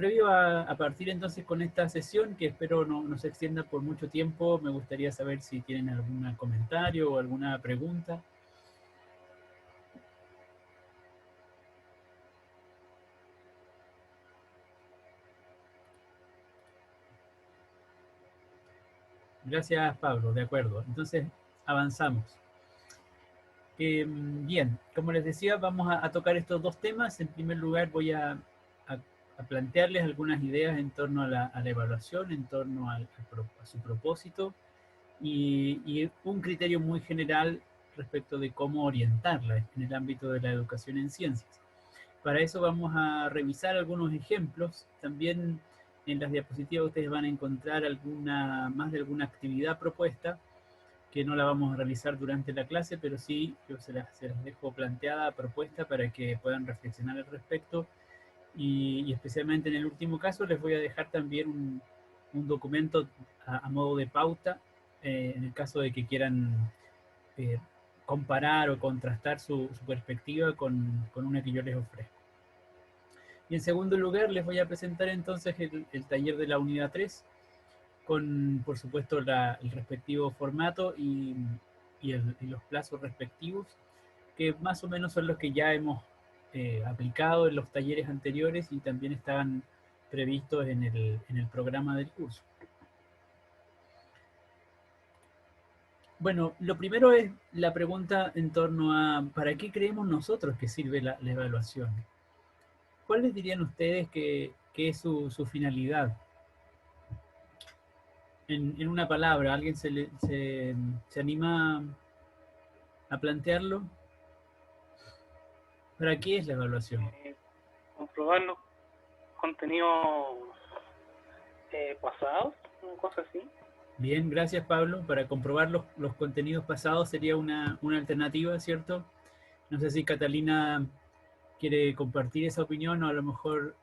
Previo a partir entonces con esta sesión, que espero no se extienda por mucho tiempo, me gustaría saber si tienen algún comentario o alguna pregunta. Gracias, Pablo, de acuerdo. Entonces, avanzamos. Bien, como les decía, vamos a tocar estos dos temas. En primer lugar, voy a plantearles algunas ideas en torno a la evaluación, en torno a su propósito y un criterio muy general respecto de cómo orientarla en el ámbito de la educación en ciencias. Para eso vamos a revisar algunos ejemplos. También en las diapositivas ustedes van a encontrar más de alguna actividad propuesta, que no la vamos a realizar durante la clase, pero sí yo se las dejo planteada, propuesta, para que puedan reflexionar al respecto. Y especialmente en el último caso les voy a dejar también un documento a modo de pauta, en el caso de que quieran eh, comparar o contrastar su perspectiva con una que yo les ofrezco. Y en segundo lugar les voy a presentar entonces el taller de la unidad 3, con por supuesto el respectivo formato y los plazos respectivos, que más o menos son los que ya hemos aplicado en los talleres anteriores y también estaban previstos en el programa del curso. Bueno, lo primero es la pregunta en torno a ¿para qué creemos nosotros que sirve la evaluación? ¿Cuáles dirían ustedes que es su finalidad? En una palabra, ¿alguien se anima a plantearlo? ¿Para qué es la evaluación? Comprobar los contenidos pasados, una cosa así. Bien, gracias Pablo. Para comprobar los contenidos pasados sería una alternativa, ¿cierto? No sé si Catalina quiere compartir esa opinión o a lo mejor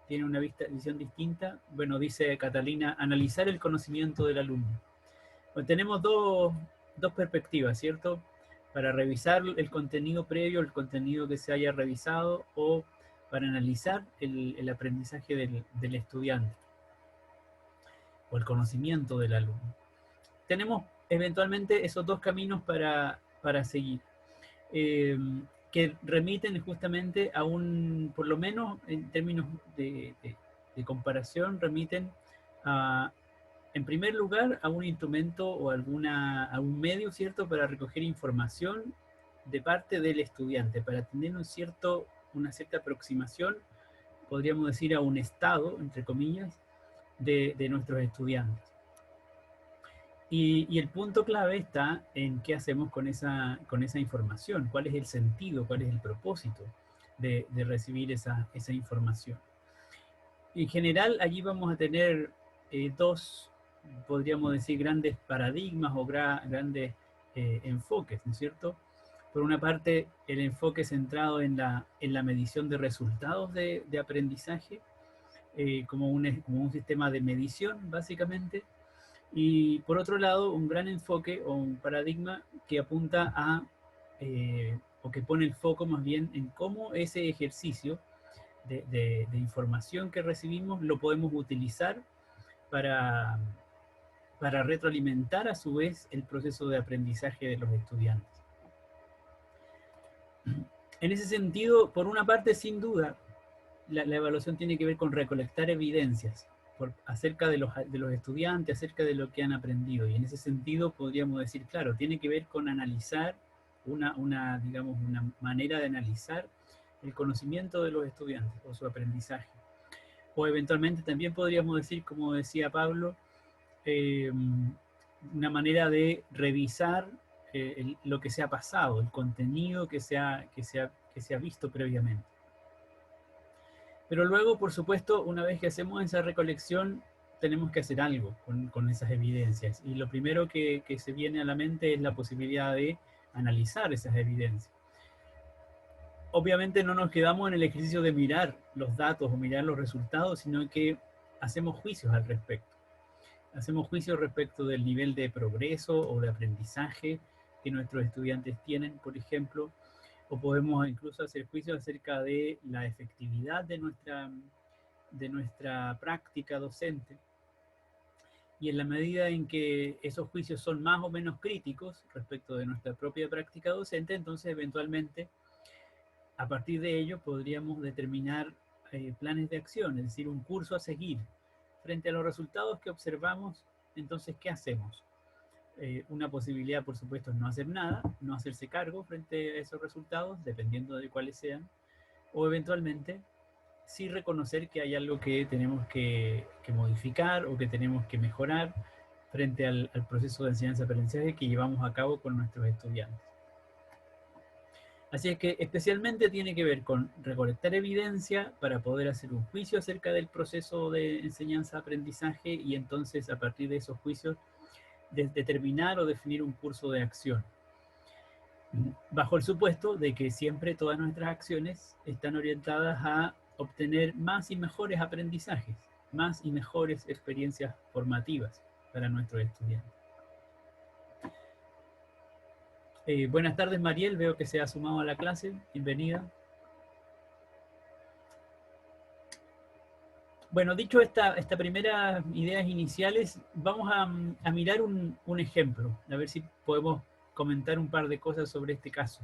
tiene una visión distinta. Bueno, dice Catalina, analizar el conocimiento del alumno. Bueno, tenemos dos perspectivas, ¿cierto? Para revisar el contenido previo, el contenido que se haya revisado, o para analizar el aprendizaje del estudiante o el conocimiento del alumno. Tenemos eventualmente esos dos caminos para seguir, que remiten justamente a por lo menos en términos de comparación, remiten en primer lugar a un instrumento o a un medio, ¿cierto?, para recoger información de parte del estudiante, para tener una cierta aproximación, podríamos decir, a un estado, entre comillas, de nuestros estudiantes. Y el punto clave está en qué hacemos con esa información, cuál es el sentido, cuál es el propósito de recibir esa información. En general, allí vamos a tener dos, podríamos decir, grandes paradigmas o grandes enfoques, ¿no es cierto? Por una parte, el enfoque centrado en la medición de resultados de aprendizaje, como un sistema de medición, básicamente. Y por otro lado, un gran enfoque o un paradigma que apunta o que pone el foco más bien en cómo ese ejercicio de información que recibimos lo podemos utilizar para retroalimentar a su vez el proceso de aprendizaje de los estudiantes. En ese sentido, por una parte, sin duda, la evaluación tiene que ver con recolectar evidencias acerca de los estudiantes, acerca de lo que han aprendido. Y en ese sentido podríamos decir, claro, tiene que ver con analizar digamos, una manera de analizar el conocimiento de los estudiantes o su aprendizaje. O eventualmente también podríamos decir, como decía Pablo, una manera de revisar lo que se ha pasado, el contenido que se ha visto previamente. Pero luego, por supuesto, una vez que hacemos esa recolección, tenemos que hacer algo con esas evidencias. Y lo primero que se viene a la mente es la posibilidad de analizar esas evidencias. Obviamente no nos quedamos en el ejercicio de mirar los datos o mirar los resultados, sino que hacemos juicios al respecto. Hacemos juicios respecto del nivel de progreso o de aprendizaje que nuestros estudiantes tienen, por ejemplo, o podemos incluso hacer juicios acerca de la efectividad de de nuestra práctica docente, y en la medida en que esos juicios son más o menos críticos respecto de nuestra propia práctica docente, entonces eventualmente a partir de ello podríamos determinar planes de acción, es decir, un curso a seguir. Frente a los resultados que observamos, entonces, ¿qué hacemos? Una posibilidad, por supuesto, es no hacer nada, no hacerse cargo frente a esos resultados, dependiendo de cuáles sean, o eventualmente sí reconocer que hay algo que tenemos que modificar o que tenemos que mejorar frente al proceso de enseñanza-aprendizaje que llevamos a cabo con nuestros estudiantes. Así es que especialmente tiene que ver con recolectar evidencia para poder hacer un juicio acerca del proceso de enseñanza-aprendizaje y entonces a partir de esos juicios determinar o definir un curso de acción. Bajo el supuesto de que siempre todas nuestras acciones están orientadas a obtener más y mejores aprendizajes, más y mejores experiencias formativas para nuestros estudiantes. Buenas tardes, Mariel, veo que se ha sumado a la clase, bienvenida. Bueno, dicho estas primeras ideas iniciales, vamos a mirar un ejemplo, a ver si podemos comentar un par de cosas sobre este caso.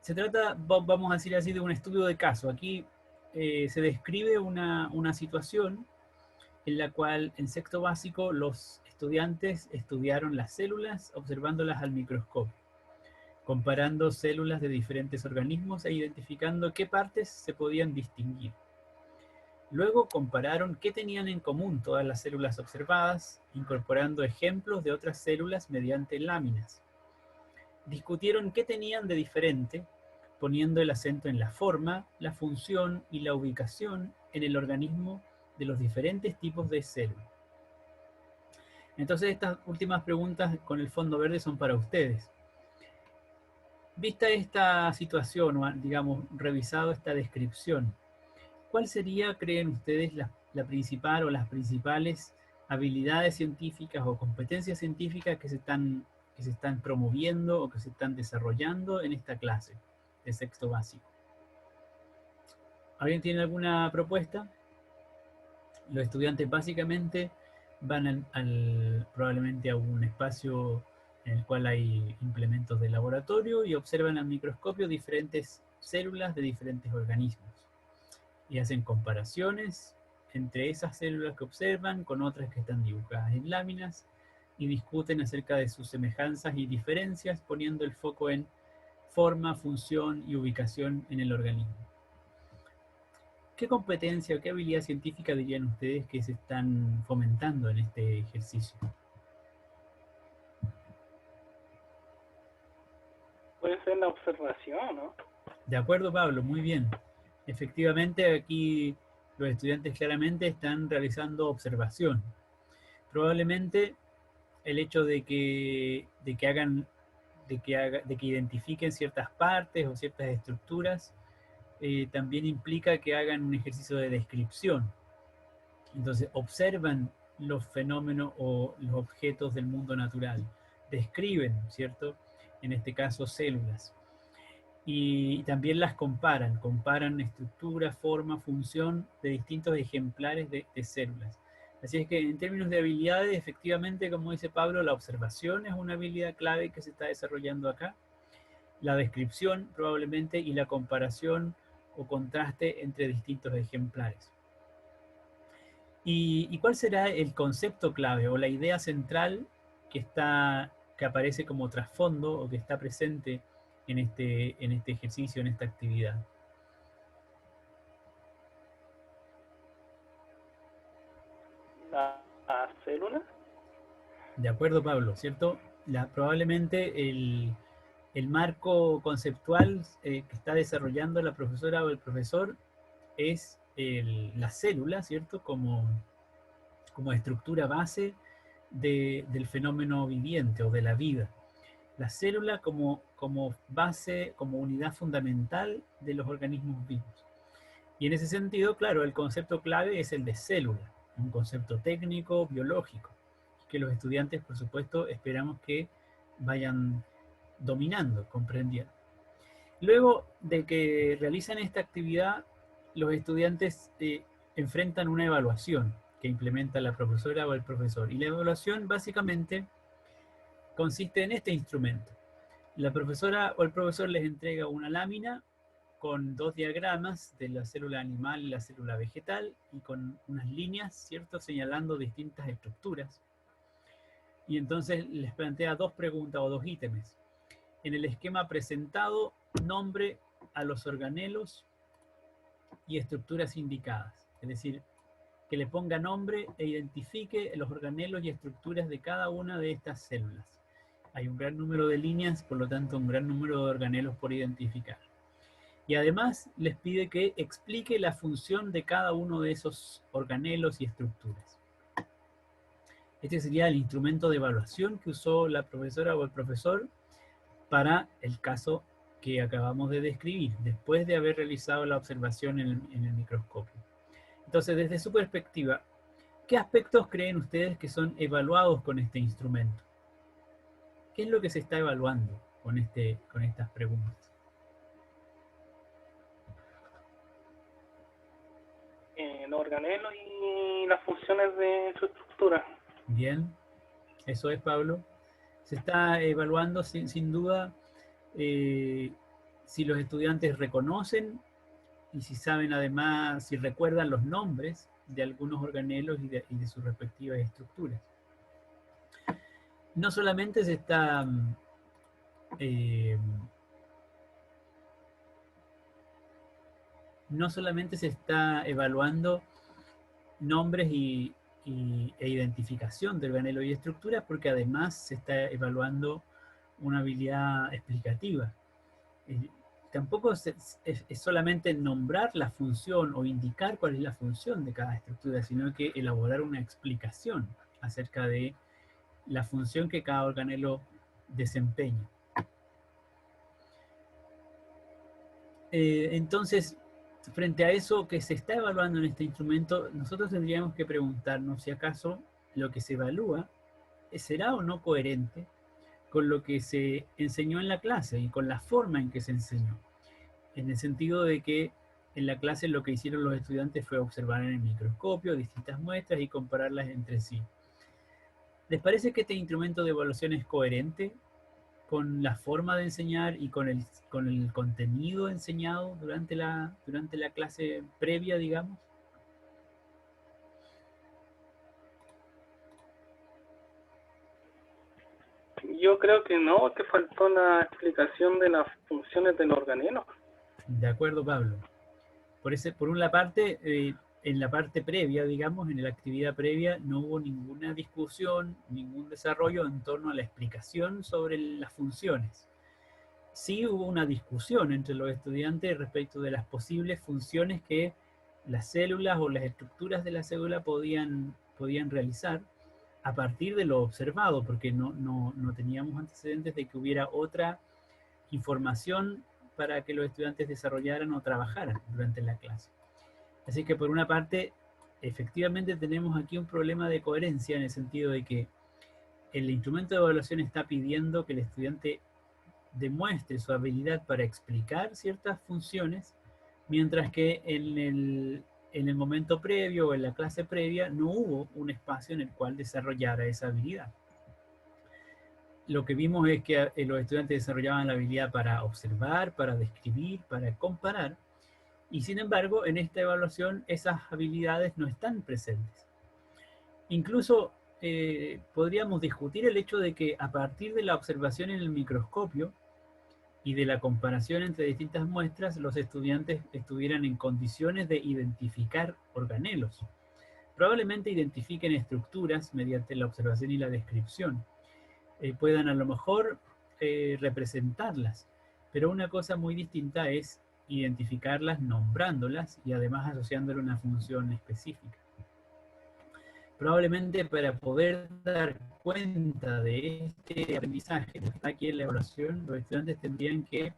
Se trata, vamos a decir así, de un estudio de caso. Aquí se describe una situación en la cual en sexto básico los estudiantes estudiaron las células observándolas al microscopio, comparando células de diferentes organismos e identificando qué partes se podían distinguir. Luego compararon qué tenían en común todas las células observadas, incorporando ejemplos de otras células mediante láminas. Discutieron qué tenían de diferente, poniendo el acento en la forma, la función y la ubicación en el organismo de los diferentes tipos de células. Entonces estas últimas preguntas con el fondo verde son para ustedes. Vista esta situación, o digamos, revisado esta descripción, ¿cuál sería, creen ustedes, la principal o las principales habilidades científicas o competencias científicas que se están promoviendo o que se están desarrollando en esta clase de sexto básico? ¿Alguien tiene alguna propuesta? Los estudiantes básicamente van probablemente a un espacio en el cual hay implementos de laboratorio y observan al microscopio diferentes células de diferentes organismos y hacen comparaciones entre esas células que observan con otras que están dibujadas en láminas y discuten acerca de sus semejanzas y diferencias poniendo el foco en forma, función y ubicación en el organismo. ¿Qué competencia o qué habilidad científica dirían ustedes que se están fomentando en este ejercicio? Puede ser la observación, ¿no? De acuerdo, Pablo, muy bien. Efectivamente, aquí los estudiantes claramente están realizando observación. Probablemente el hecho de que identifiquen ciertas partes o ciertas estructuras también implica que hagan un ejercicio de descripción. Entonces observan los fenómenos o los objetos del mundo natural, describen, ¿cierto? En este caso células. Y también las comparan estructura, forma, función de distintos ejemplares de células. Así es que en términos de habilidades, efectivamente, como dice Pablo, la observación es una habilidad clave que se está desarrollando acá. La descripción probablemente y la comparación o contraste entre distintos ejemplares. ¿Y cuál será el concepto clave o la idea central que aparece como trasfondo o que está presente en este ejercicio, en esta actividad? La célula. De acuerdo, Pablo, ¿cierto? Probablemente el marco conceptual que está desarrollando la profesora o el profesor es la célula, ¿cierto? Como estructura base del fenómeno viviente o de la vida. La célula como base, como unidad fundamental de los organismos vivos. Y en ese sentido, claro, el concepto clave es el de célula, un concepto técnico, biológico, que los estudiantes, por supuesto, esperamos que vayan dominando, comprendiendo. Luego de que realizan esta actividad, los estudiantes enfrentan una evaluación que implementa la profesora o el profesor. Y la evaluación básicamente consiste en este instrumento. La profesora o el profesor les entrega una lámina con 2 diagramas de la célula animal y la célula vegetal y con unas líneas, ¿cierto?, señalando distintas estructuras. Y entonces les plantea 2 preguntas o 2 ítems. En el esquema presentado, nombre a los organelos y estructuras indicadas. Es decir, que le ponga nombre e identifique los organelos y estructuras de cada una de estas células. Hay un gran número de líneas, por lo tanto un gran número de organelos por identificar. Y además les pide que explique la función de cada uno de esos organelos y estructuras. Este sería el instrumento de evaluación que usó la profesora o el profesor para el caso que acabamos de describir, después de haber realizado la observación en el microscopio. Entonces, desde su perspectiva, ¿qué aspectos creen ustedes que son evaluados con este instrumento? ¿Qué es lo que se está evaluando con estas preguntas? Los organelos y las funciones de su estructura. Bien, eso es, Pablo. Se está evaluando sin duda si los estudiantes reconocen y si saben además, si recuerdan los nombres de algunos organelos y de sus respectivas estructuras. No solamente se está evaluando nombres e identificación de organelo y estructuras, porque además se está evaluando una habilidad explicativa. Tampoco es solamente nombrar la función o indicar cuál es la función de cada estructura, sino que elaborar una explicación acerca de la función que cada organelo desempeña. Entonces, frente a eso que se está evaluando en este instrumento, nosotros tendríamos que preguntarnos si acaso lo que se evalúa será o no coherente con lo que se enseñó en la clase y con la forma en que se enseñó. En el sentido de que en la clase lo que hicieron los estudiantes fue observar en el microscopio distintas muestras y compararlas entre sí. ¿Les parece que este instrumento de evaluación es coherente con la forma de enseñar y con el contenido enseñado durante la clase previa, digamos? Yo creo que no, que faltó la explicación de las funciones del organelo. De acuerdo, Pablo. Por una parte, en la parte previa, digamos, en la actividad previa, no hubo ninguna discusión, ningún desarrollo en torno a la explicación sobre las funciones. Sí hubo una discusión entre los estudiantes respecto de las posibles funciones que las células o las estructuras de la célula podían realizar a partir de lo observado, porque no teníamos antecedentes de que hubiera otra información para que los estudiantes desarrollaran o trabajaran durante la clase. Así que por una parte, efectivamente tenemos aquí un problema de coherencia en el sentido de que el instrumento de evaluación está pidiendo que el estudiante demuestre su habilidad para explicar ciertas funciones, mientras que en el momento previo o en la clase previa no hubo un espacio en el cual desarrollara esa habilidad. Lo que vimos es que los estudiantes desarrollaban la habilidad para observar, para describir, para comparar, y sin embargo, en esta evaluación esas habilidades no están presentes. Incluso podríamos discutir el hecho de que a partir de la observación en el microscopio y de la comparación entre distintas muestras, los estudiantes estuvieran en condiciones de identificar organelos. Probablemente identifiquen estructuras mediante la observación y la descripción. Puedan a lo mejor representarlas, pero una cosa muy distinta es identificarlas nombrándolas y además asociándole una función específica. Probablemente para poder dar cuenta de este aprendizaje que está aquí en la evaluación, los estudiantes tendrían que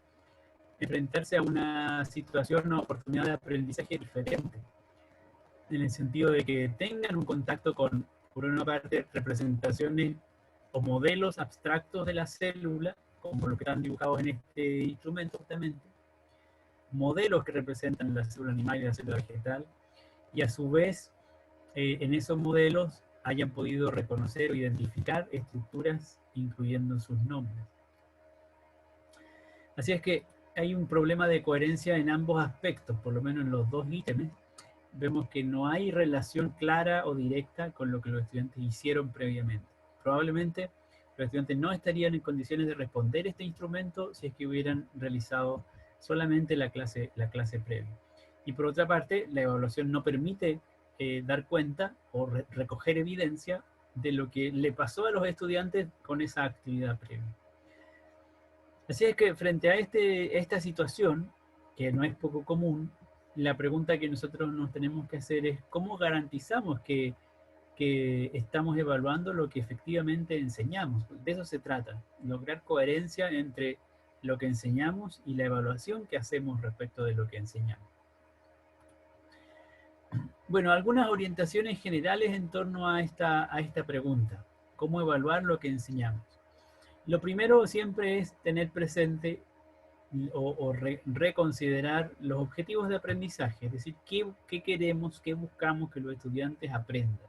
enfrentarse a una situación o oportunidad de aprendizaje diferente, en el sentido de que tengan un contacto con, por una parte, representaciones o modelos abstractos de la célula, como los que están dibujados en este instrumento justamente, modelos que representan la célula animal y la célula vegetal, y a su vez en esos modelos hayan podido reconocer o identificar estructuras incluyendo sus nombres. Así es que hay un problema de coherencia en ambos aspectos, por lo menos en los dos ítems. Vemos que no hay relación clara o directa con lo que los estudiantes hicieron previamente. Probablemente los estudiantes no estarían en condiciones de responder este instrumento si es que hubieran realizado solamente la clase previa. Y por otra parte, la evaluación no permite dar cuenta o recoger evidencia de lo que le pasó a los estudiantes con esa actividad previa. Así es que frente a esta situación, que no es poco común, la pregunta que nosotros nos tenemos que hacer es ¿cómo garantizamos que estamos evaluando lo que efectivamente enseñamos? De eso se trata, lograr coherencia entre lo que enseñamos y la evaluación que hacemos respecto de lo que enseñamos. Bueno, algunas orientaciones generales en torno a esta pregunta. ¿Cómo evaluar lo que enseñamos? Lo primero siempre es tener presente o reconsiderar los objetivos de aprendizaje, es decir, qué queremos, qué buscamos que los estudiantes aprendan.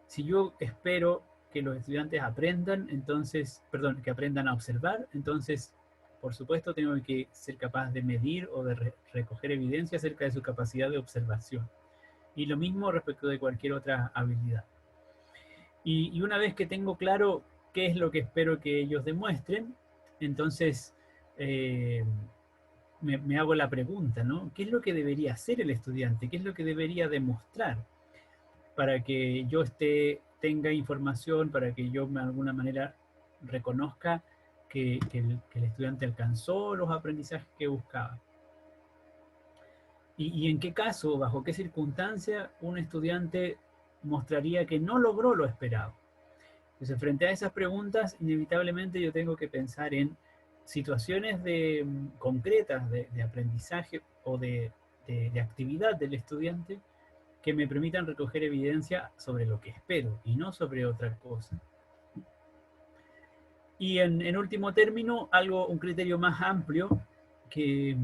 Si yo espero que los estudiantes aprendan, entonces, perdón, que aprendan a observar, entonces, por supuesto, tengo que ser capaz de medir o de recoger evidencia acerca de su capacidad de observación. Y lo mismo respecto de cualquier otra habilidad. Y una vez que tengo claro qué es lo que espero que ellos demuestren, entonces me hago la pregunta, ¿no? ¿Qué es lo que debería hacer el estudiante? ¿Qué es lo que debería demostrar para que yo tenga información, para que yo de alguna manera reconozca que el estudiante alcanzó los aprendizajes que buscaba? Y en qué caso, bajo qué circunstancia, un estudiante mostraría que no logró lo esperado. Entonces, frente a esas preguntas, inevitablemente yo tengo que pensar en situaciones concretas de aprendizaje o de actividad del estudiante que me permitan recoger evidencia sobre lo que espero y no sobre otra cosa. Y en último término, un criterio más amplio que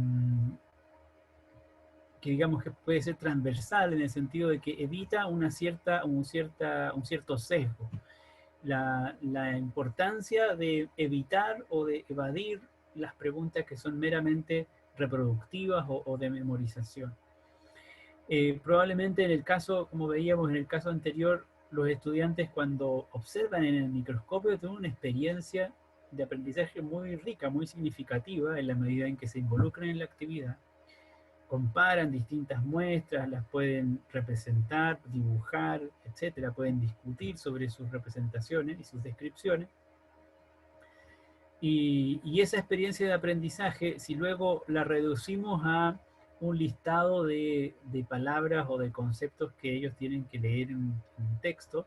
digamos que puede ser transversal en el sentido de que evita un cierto sesgo. La importancia de evitar o de evadir las preguntas que son meramente reproductivas o de memorización. Probablemente en el caso, como veíamos en el caso anterior, los estudiantes cuando observan en el microscopio tienen una experiencia de aprendizaje muy rica, muy significativa en la medida en que se involucran en la actividad. Comparan distintas muestras, las pueden representar, dibujar, etcétera, pueden discutir sobre sus representaciones y sus descripciones. Y esa experiencia de aprendizaje, si luego la reducimos a un listado de palabras o de conceptos que ellos tienen que leer en un texto,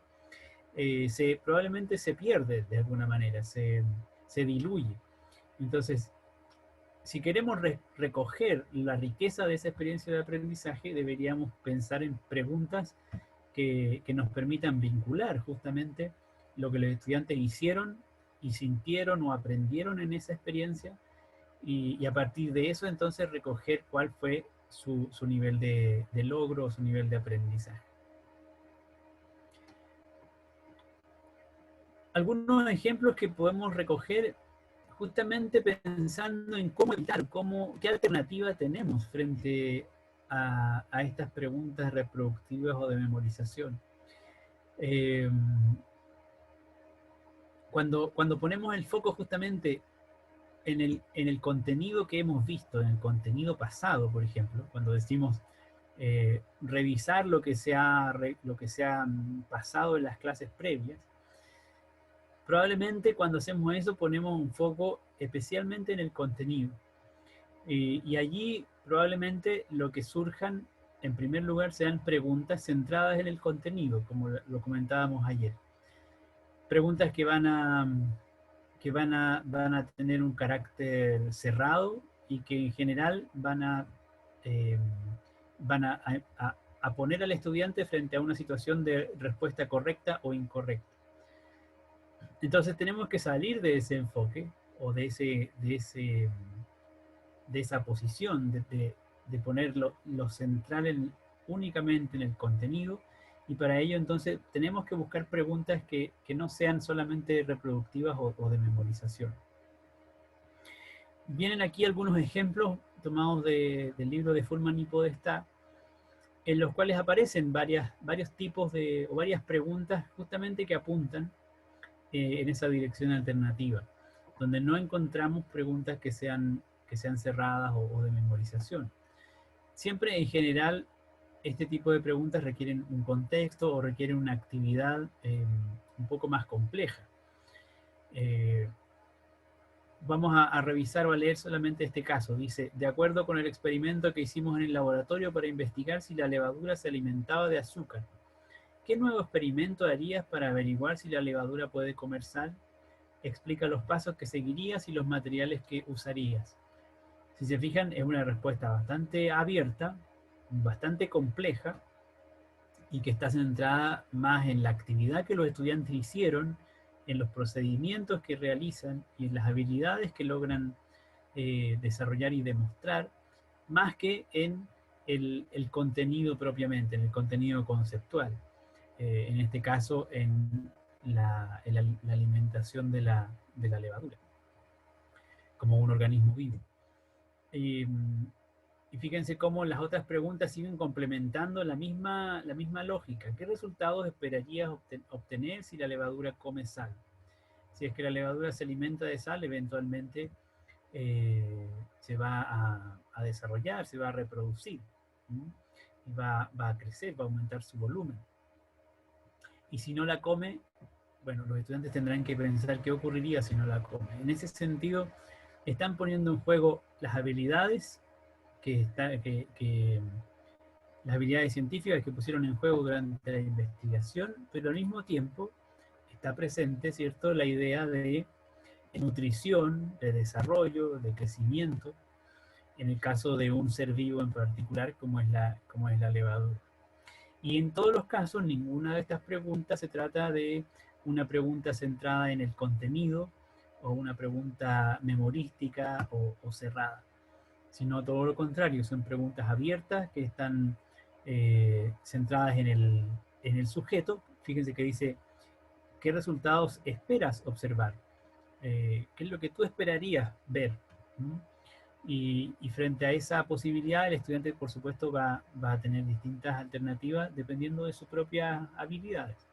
probablemente se pierde de alguna manera, se diluye. Entonces, si queremos recoger la riqueza de esa experiencia de aprendizaje, deberíamos pensar en preguntas que nos permitan vincular justamente lo que los estudiantes hicieron y sintieron o aprendieron en esa experiencia y a partir de eso entonces recoger cuál fue su nivel de logro o su nivel de aprendizaje. Algunos ejemplos que podemos recoger justamente pensando en cómo evitar, qué alternativa tenemos frente a estas preguntas reproductivas o de memorización. Cuando ponemos el foco justamente en el contenido que hemos visto, en el contenido pasado, por ejemplo, cuando decimos revisar lo que se ha pasado en las clases previas, probablemente cuando hacemos eso ponemos un foco especialmente en el contenido. Y allí probablemente lo que surjan, en primer lugar, sean preguntas centradas en el contenido, como lo comentábamos ayer. Preguntas que van a tener un carácter cerrado y que en general van a poner al estudiante frente a una situación de respuesta correcta o incorrecta. Entonces tenemos que salir de ese enfoque o de esa posición, de poner lo central únicamente en el contenido, y para ello entonces tenemos que buscar preguntas que no sean solamente reproductivas o de memorización. Vienen aquí algunos ejemplos tomados del libro de Fullman y Podestá, en los cuales aparecen varios tipos o varias preguntas justamente que apuntan en esa dirección alternativa, donde no encontramos preguntas que sean cerradas o de memorización. Siempre en general este tipo de preguntas requieren un contexto o requieren una actividad un poco más compleja. Vamos a revisar o a leer solamente este caso. Dice, de acuerdo con el experimento que hicimos en el laboratorio para investigar si la levadura se alimentaba de azúcar, ¿qué nuevo experimento harías para averiguar si la levadura puede comer sal? Explica los pasos que seguirías y los materiales que usarías. Si se fijan, es una respuesta bastante abierta, bastante compleja, y que está centrada más en la actividad que los estudiantes hicieron, en los procedimientos que realizan y en las habilidades que logran desarrollar y demostrar, más que en el contenido propiamente, en el contenido conceptual. En este caso, en la alimentación de la levadura, como un organismo vivo. Y fíjense cómo las otras preguntas siguen complementando la misma lógica. ¿Qué resultados esperarías obtener si la levadura come sal? Si es que la levadura se alimenta de sal, eventualmente se va a desarrollar, se va a reproducir, y va a crecer, va a aumentar su volumen. Y si no la come, bueno, los estudiantes tendrán que pensar qué ocurriría si no la come. En ese sentido, están poniendo en juego las habilidades las habilidades científicas que pusieron en juego durante la investigación, pero al mismo tiempo está presente, ¿cierto?, la idea de nutrición, de desarrollo, de crecimiento, en el caso de un ser vivo en particular como es la levadura. Y en todos los casos, ninguna de estas preguntas se trata de una pregunta centrada en el contenido o una pregunta memorística o cerrada, sino todo lo contrario, son preguntas abiertas que están centradas en el sujeto. Fíjense que dice, ¿qué resultados esperas observar? ¿Qué es lo que tú esperarías ver? Y frente a esa posibilidad, el estudiante, por supuesto, va a tener distintas alternativas dependiendo de sus propias habilidades.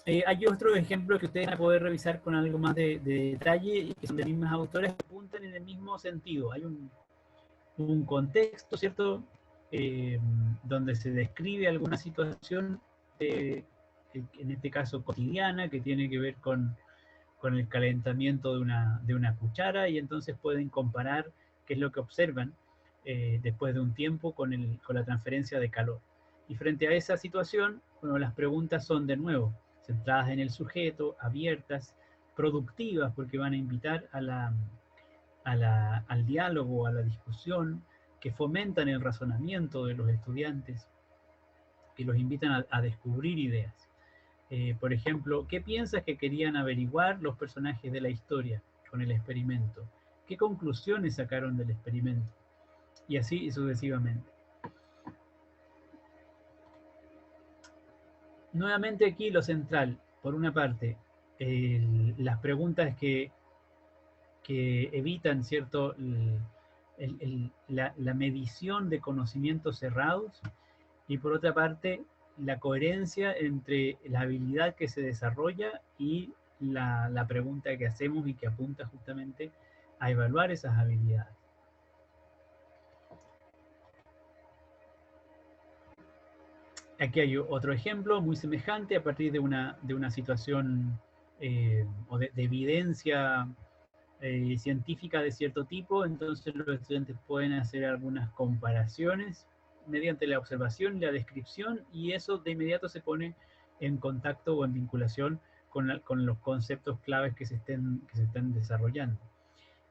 Hay otro ejemplo que ustedes van a poder revisar con algo más de detalle, que son de mismas autores que apuntan en el mismo sentido. Hay un contexto, ¿cierto?, donde se describe alguna situación, en este caso cotidiana, que tiene que ver con el calentamiento de una cuchara, y entonces pueden comparar qué es lo que observan después de un tiempo con la transferencia de calor. Y frente a esa situación, bueno, las preguntas son de nuevo centradas en el sujeto, abiertas, productivas, porque van a invitar al diálogo, a la discusión, que fomentan el razonamiento de los estudiantes, que los invitan a descubrir ideas. Por ejemplo, ¿qué piensas que querían averiguar los personajes de la historia con el experimento? ¿Qué conclusiones sacaron del experimento? Y así sucesivamente. Nuevamente aquí lo central, por una parte, las preguntas que evitan, ¿cierto?, la medición de conocimientos cerrados, y por otra parte, la coherencia entre la habilidad que se desarrolla y la pregunta que hacemos y que apunta justamente a evaluar esas habilidades. Aquí hay otro ejemplo muy semejante a partir de una situación o de evidencia científica de cierto tipo. Entonces los estudiantes pueden hacer algunas comparaciones mediante la observación y la descripción, y eso de inmediato se pone en contacto o en vinculación con los conceptos claves que se están desarrollando.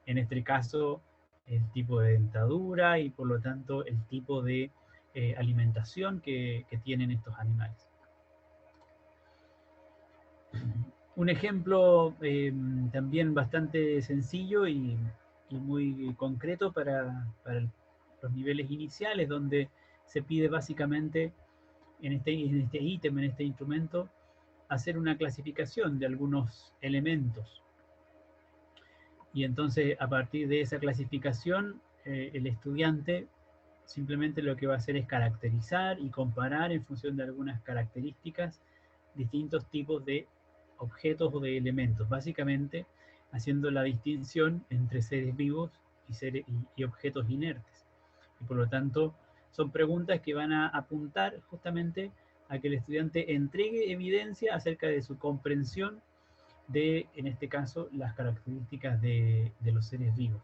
En este caso, el tipo de dentadura y por lo tanto el tipo de alimentación que tienen estos animales. Un ejemplo también bastante sencillo y muy concreto para los niveles iniciales, donde se pide básicamente en este ítem, en este instrumento, hacer una clasificación de algunos elementos. Y entonces, a partir de esa clasificación, el estudiante simplemente lo que va a hacer es caracterizar y comparar en función de algunas características distintos tipos de objetos o de elementos, básicamente haciendo la distinción entre seres vivos y objetos inertes. Y por lo tanto, son preguntas que van a apuntar justamente a que el estudiante entregue evidencia acerca de su comprensión de, en este caso, las características de los seres vivos.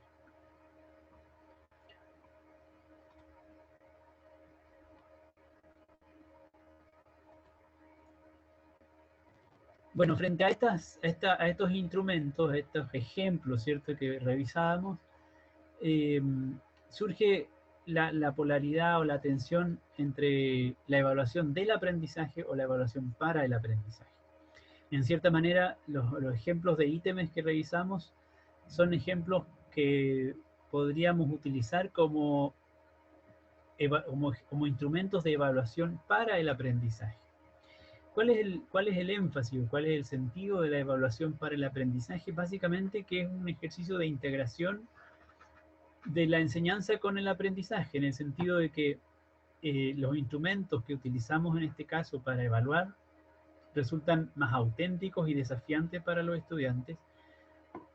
Bueno, frente a, a estos instrumentos, a estos ejemplos, ¿cierto?, que revisábamos, eh, surge la polaridad o la tensión entre la evaluación del aprendizaje o la evaluación para el aprendizaje. En cierta manera, los ejemplos de ítems que revisamos son ejemplos que podríamos utilizar como instrumentos de evaluación para el aprendizaje. ¿Cuál es el énfasis o cuál es el sentido de la evaluación para el aprendizaje? Básicamente que es un ejercicio de integración de la enseñanza con el aprendizaje, en el sentido de que los instrumentos que utilizamos en este caso para evaluar resultan más auténticos y desafiantes para los estudiantes,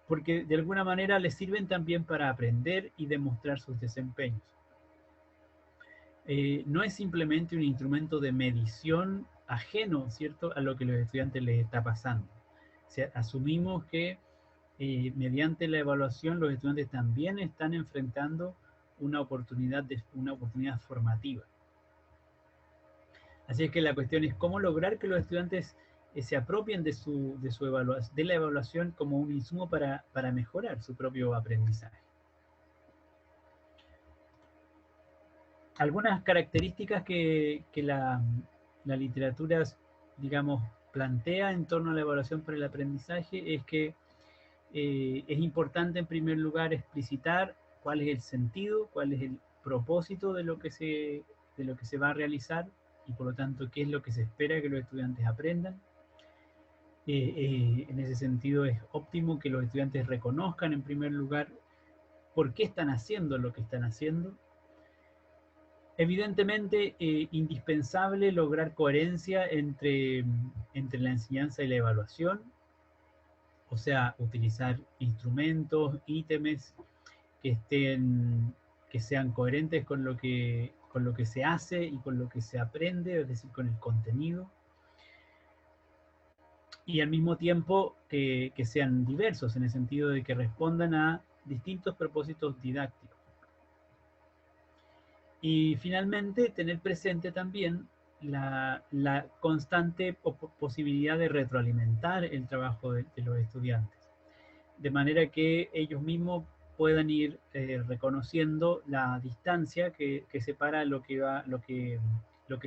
porque de alguna manera les sirven también para aprender y demostrar sus desempeños. No es simplemente un instrumento de medición ajeno, ¿cierto?, a lo que los estudiantes les está pasando. O sea, asumimos que mediante la evaluación los estudiantes también están enfrentando una oportunidad formativa. Así es que la cuestión es cómo lograr que los estudiantes se apropien de la evaluación como un insumo para mejorar su propio aprendizaje. Algunas características que la literatura, digamos, plantea en torno a la evaluación para el aprendizaje es que es importante en primer lugar explicitar cuál es el sentido, cuál es el propósito de lo que se va a realizar y por lo tanto qué es lo que se espera que los estudiantes aprendan. En ese sentido es óptimo que los estudiantes reconozcan en primer lugar por qué están haciendo lo que están haciendo. Evidentemente, indispensable lograr coherencia entre la enseñanza y la evaluación, o sea, utilizar instrumentos, ítems que sean coherentes con lo que se hace y con lo que se aprende, es decir, con el contenido, y al mismo tiempo que sean diversos, en el sentido de que respondan a distintos propósitos didácticos. Y finalmente, tener presente también la constante posibilidad de retroalimentar el trabajo de los estudiantes, de manera que ellos mismos puedan ir reconociendo la distancia que separa lo que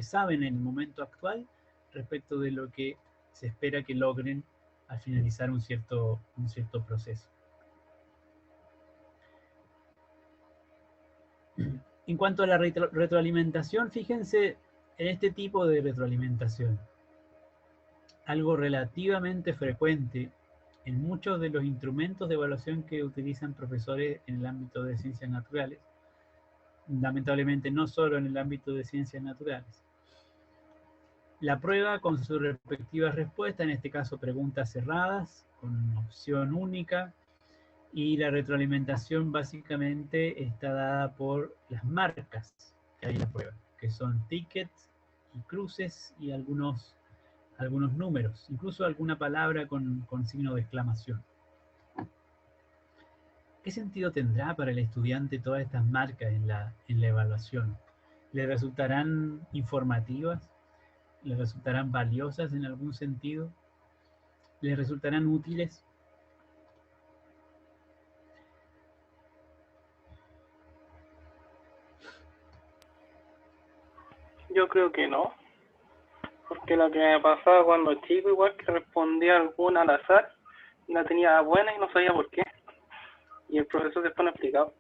saben en el momento actual respecto de lo que se espera que logren al finalizar un cierto proceso. En cuanto a la retroalimentación, fíjense en este tipo de retroalimentación. Algo relativamente frecuente en muchos de los instrumentos de evaluación que utilizan profesores en el ámbito de ciencias naturales, lamentablemente no solo en el ámbito de ciencias naturales. La prueba con su respectiva respuesta, en este caso preguntas cerradas, con opción única, y la retroalimentación básicamente está dada por las marcas que hay en la prueba, que son tickets y cruces y algunos números, incluso alguna palabra con signo de exclamación. ¿Qué sentido tendrá para el estudiante todas estas marcas en la evaluación? ¿Le resultarán informativas? ¿Le resultarán valiosas en algún sentido? ¿Le resultarán útiles? Yo creo que no. Porque lo que me pasaba cuando chico, igual que respondía alguna al azar, y la tenía buena y no sabía por qué. Y el profesor después no explicaba.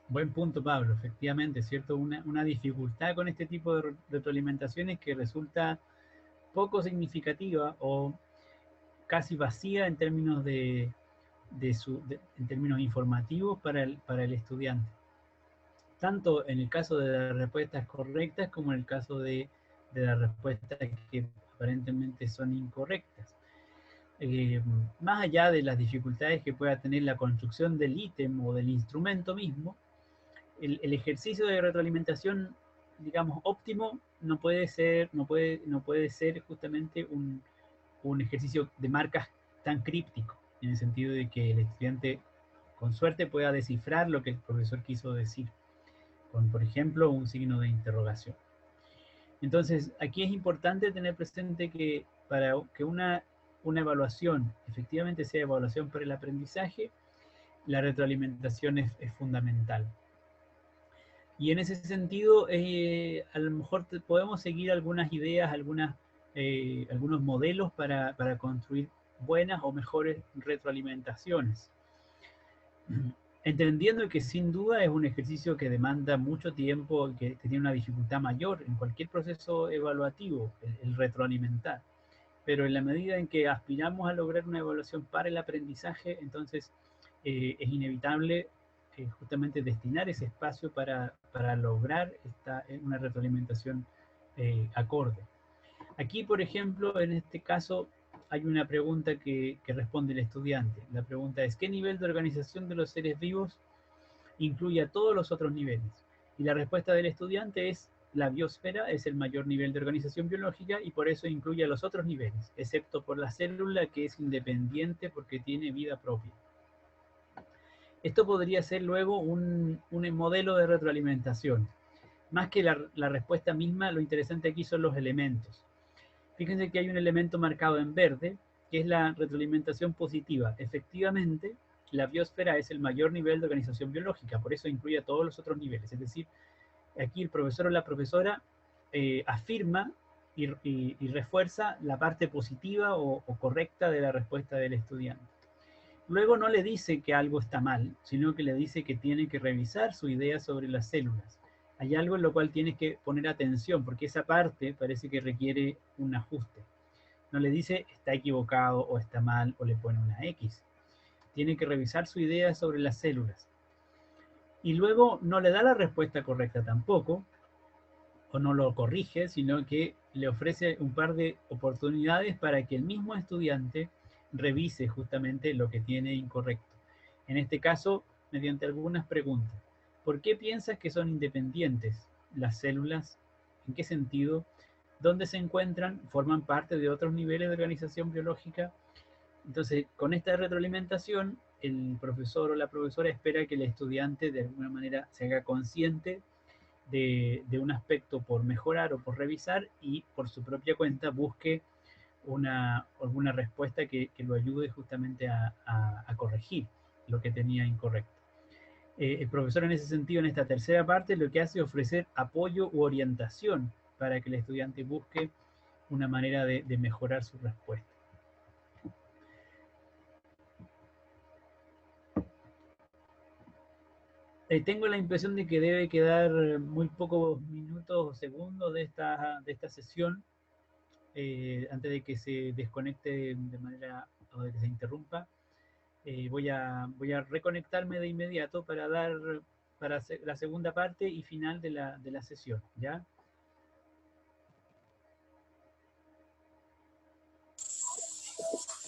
Buen punto, Pablo. Efectivamente, ¿cierto? Una dificultad con este tipo de retroalimentaciones que resulta poco significativa o casi vacía en términos en términos informativos para el estudiante. Tanto en el caso de las respuestas correctas como en el caso de las respuestas que aparentemente son incorrectas. Más allá de las dificultades que pueda tener la construcción del ítem o del instrumento mismo, el ejercicio de retroalimentación, digamos, óptimo no puede ser justamente un ejercicio de marcas tan críptico, en el sentido de que el estudiante con suerte pueda descifrar lo que el profesor quiso decir, con, por ejemplo, un signo de interrogación. Entonces, aquí es importante tener presente que para que una evaluación efectivamente sea evaluación para el aprendizaje, la retroalimentación es fundamental. Y en ese sentido, a lo mejor podemos seguir algunas ideas, algunos modelos para construir buenas o mejores retroalimentaciones. Entendiendo que sin duda es un ejercicio que demanda mucho tiempo, que tiene una dificultad mayor en cualquier proceso evaluativo, el retroalimentar. Pero en la medida en que aspiramos a lograr una evaluación para el aprendizaje, entonces es inevitable justamente destinar ese espacio para lograr una retroalimentación acorde. Aquí, por ejemplo, en este caso, hay una pregunta que responde el estudiante. La pregunta es, ¿qué nivel de organización de los seres vivos incluye a todos los otros niveles? Y la respuesta del estudiante es, la biosfera es el mayor nivel de organización biológica y por eso incluye a los otros niveles, excepto por la célula que es independiente porque tiene vida propia. Esto podría ser luego un modelo de retroalimentación. Más que la respuesta misma, lo interesante aquí son los elementos. Fíjense que hay un elemento marcado en verde, que es la retroalimentación positiva. Efectivamente, la biosfera es el mayor nivel de organización biológica, por eso incluye a todos los otros niveles. Es decir, aquí el profesor o la profesora afirma y refuerza la parte positiva o correcta de la respuesta del estudiante. Luego no le dice que algo está mal, sino que le dice que tiene que revisar su idea sobre las células. Hay algo en lo cual tienes que poner atención, porque esa parte parece que requiere un ajuste. No le dice está equivocado o está mal o le pone una X. Tiene que revisar su idea sobre las células. Y luego no le da la respuesta correcta tampoco, o no lo corrige, sino que le ofrece un par de oportunidades para que el mismo estudiante revise justamente lo que tiene incorrecto. En este caso, mediante algunas preguntas. ¿Por qué piensas que son independientes las células? ¿En qué sentido? ¿Dónde se encuentran? ¿Forman parte de otros niveles de organización biológica? Entonces, con esta retroalimentación, el profesor o la profesora espera que el estudiante de alguna manera se haga consciente de un aspecto por mejorar o por revisar y por su propia cuenta busque alguna respuesta que lo ayude justamente a corregir lo que tenía incorrecto. El profesor en ese sentido, en esta tercera parte, lo que hace es ofrecer apoyo u orientación para que el estudiante busque una manera de mejorar su respuesta. Tengo la impresión de que debe quedar muy pocos minutos o segundos de esta sesión antes de que se desconecte de manera o de que se interrumpa. Voy a reconectarme de inmediato para dar la segunda parte y final de la sesión, ¿ya?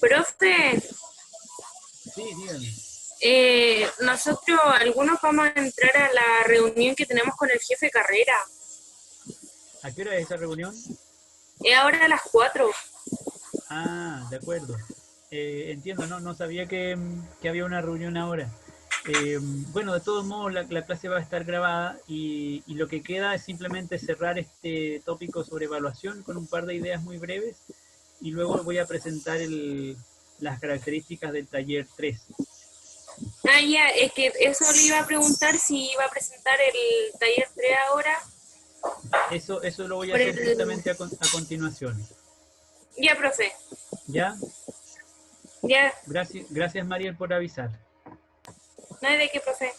Profe, Sí, dígame. nosotros algunos vamos a entrar a la reunión que tenemos con el jefe de carrera. ¿A qué hora es esa reunión? Es ahora a las 4. Ah, de acuerdo. Entiendo, no sabía que había una reunión ahora. Bueno, de todos modos la clase va a estar grabada y lo que queda es simplemente cerrar este tópico sobre evaluación con un par de ideas muy breves y luego voy a presentar las características del taller 3. Ah, ya, es que eso le iba a preguntar si iba a presentar el taller 3 ahora Eso lo voy a Por hacer el- justamente a continuación. Ya, profe. ¿Ya? Ya, Gracias Mariel por avisar. no hay de qué, profe.